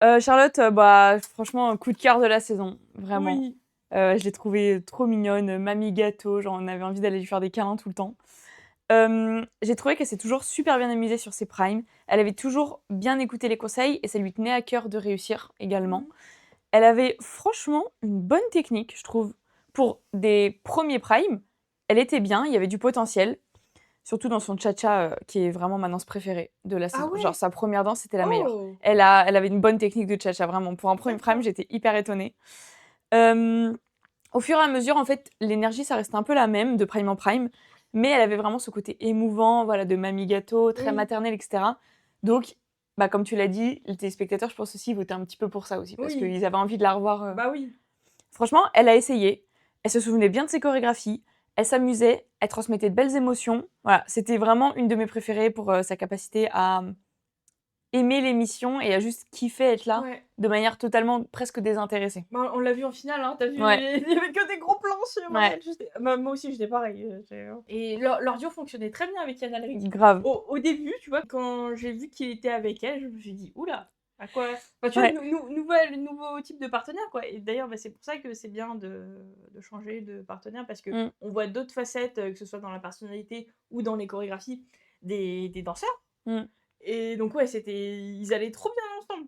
Charlotte, bah, franchement, coup de cœur de la saison, vraiment. Oui. Je l'ai trouvée trop mignonne, mamie gâteau, genre on avait envie d'aller lui faire des câlins tout le temps. J'ai trouvé qu'elle s'est toujours super bien amusée sur ses primes. Elle avait toujours bien écouté les conseils et ça lui tenait à cœur de réussir également. Mmh. Elle avait franchement une bonne technique, je trouve. Pour des premiers primes, elle était bien, il y avait du potentiel. Surtout dans son cha-cha, qui est vraiment ma danse préférée de la Ah saison. Genre ouais? sa première danse, c'était la meilleure. Oh! Elle avait une bonne technique de cha-cha, vraiment. Pour un premier prime, D'accord. j'étais hyper étonnée. Hem, Au fur et à mesure, en fait, l'énergie, ça restait un peu la même de prime en prime, mais elle avait vraiment ce côté émouvant, voilà, de mamie gâteau, très Oui, maternel, et cetera. Donc, bah, comme tu l'as dit, les téléspectateurs, je pense aussi, votaient un petit peu pour ça aussi, parce oui, qu'ils avaient envie de la revoir, bah oui. Franchement, elle a essayé, elle se souvenait bien de ses chorégraphies, elle s'amusait, elle transmettait de belles émotions. Voilà, c'était vraiment une de mes préférées pour, sa capacité à, aimer l'émission et à juste kiffer être là, Ouais. de manière totalement presque désintéressée. Bah, on l'a vu en finale, hein, tu vu? Ouais, Il y avait que des gros plans sur ouais, elle, j'étais bah, moi aussi j'étais pareil, et leur duo fonctionnait très bien avec Yann Alric. grave. Au début, tu vois, quand j'ai vu qu'il était avec elle, je me suis dit: «Ouh là, à quoi?» enfin, tu vois, Ouais, nouveau type de partenaire, quoi, et d'ailleurs, bah, c'est pour ça que c'est bien de changer de partenaire parce qu'on mmh, voit d'autres facettes, que ce soit dans la personnalité ou dans les chorégraphies des danseurs, mmh. et donc ouais, ils allaient trop bien ensemble.